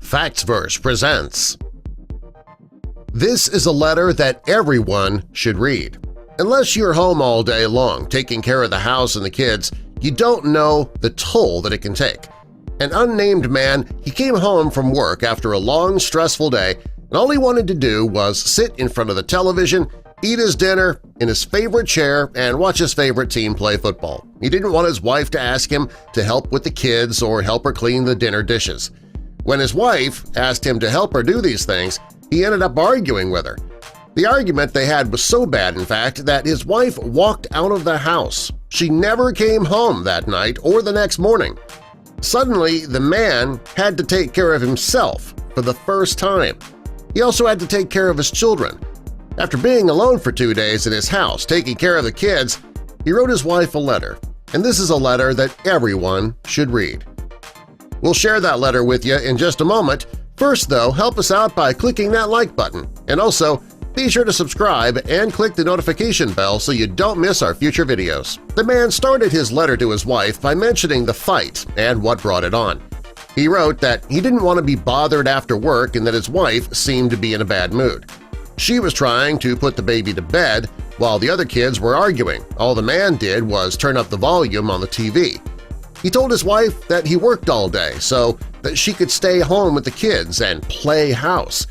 Factsverse presents. This is a letter that everyone should read. Unless you're home all day long taking care of the house and the kids, you don't know the toll that it can take. An unnamed man, he came home from work after a long, stressful day, and all he wanted to do was sit in front of the television, eat his dinner in his favorite chair, and watch his favorite team play football. He didn't want his wife to ask him to help with the kids or help her clean the dinner dishes. When his wife asked him to help her do these things, he ended up arguing with her. The argument they had was so bad, in fact, that his wife walked out of the house. She never came home that night or the next morning. Suddenly, the man had to take care of himself for the first time. He also had to take care of his children. After being alone for 2 days in his house taking care of the kids, he wrote his wife a letter, and this is a letter that everyone should read. We'll share that letter with you in just a moment. First, though, help us out by clicking that like button, and also be sure to subscribe and click the notification bell so you don't miss our future videos. The man started his letter to his wife by mentioning the fight and what brought it on. He wrote that he didn't want to be bothered after work and that his wife seemed to be in a bad mood. She was trying to put the baby to bed while the other kids were arguing. All the man did was turn up the volume on the TV. He told his wife that he worked all day so that she could stay home with the kids and play house.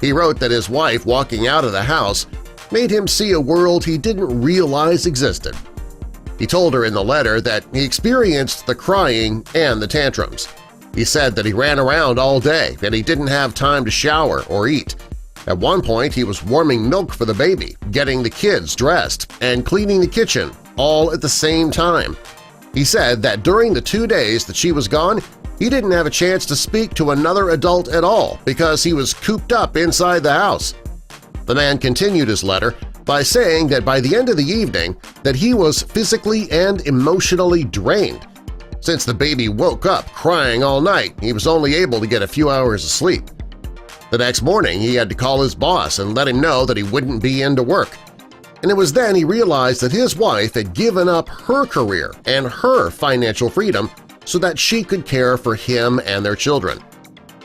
He wrote that his wife walking out of the house made him see a world he didn't realize existed. He told her in the letter that he experienced the crying and the tantrums. He said that he ran around all day and he didn't have time to shower or eat. At one point, he was warming milk for the baby, getting the kids dressed, and cleaning the kitchen, all at the same time. He said that during the 2 days that she was gone, he didn't have a chance to speak to another adult at all because he was cooped up inside the house. The man continued his letter by saying that by the end of the evening that he was physically and emotionally drained. Since the baby woke up crying all night, he was only able to get a few hours of sleep. The next morning, he had to call his boss and let him know that he wouldn't be in to work. And it was then he realized that his wife had given up her career and her financial freedom so that she could care for him and their children.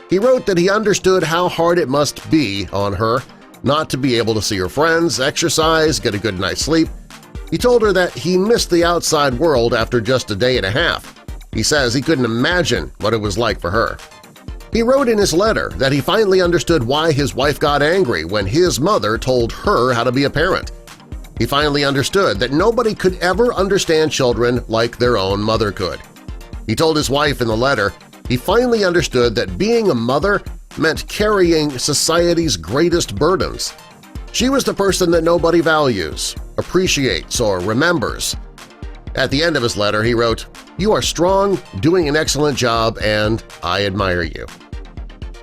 He wrote that he understood how hard it must be on her not to be able to see her friends, exercise, get a good night's sleep. He told her that he missed the outside world after just a day and a half. He says he couldn't imagine what it was like for her. He wrote in his letter that he finally understood why his wife got angry when his mother told her how to be a parent. He finally understood that nobody could ever understand children like their own mother could. He told his wife in the letter he finally understood that being a mother meant carrying society's greatest burdens. She was the person that nobody values, appreciates, or remembers. At the end of his letter, he wrote, "You are strong, doing an excellent job, and I admire you."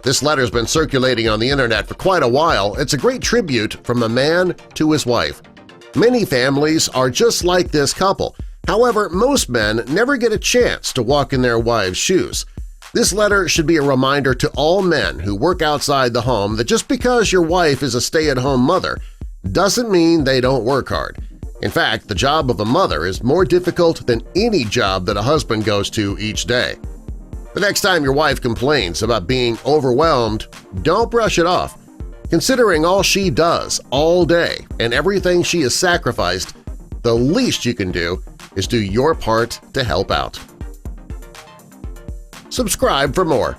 This letter's been circulating on the internet for quite a while. It's a great tribute from a man to his wife. Many families are just like this couple. However, most men never get a chance to walk in their wives' shoes. This letter should be a reminder to all men who work outside the home that just because your wife is a stay-at-home mother doesn't mean they don't work hard. In fact, the job of a mother is more difficult than any job that a husband goes to each day. The next time your wife complains about being overwhelmed, don't brush it off. Considering all she does all day and everything she has sacrificed, the least you can do is do your part to help out. Subscribe for more.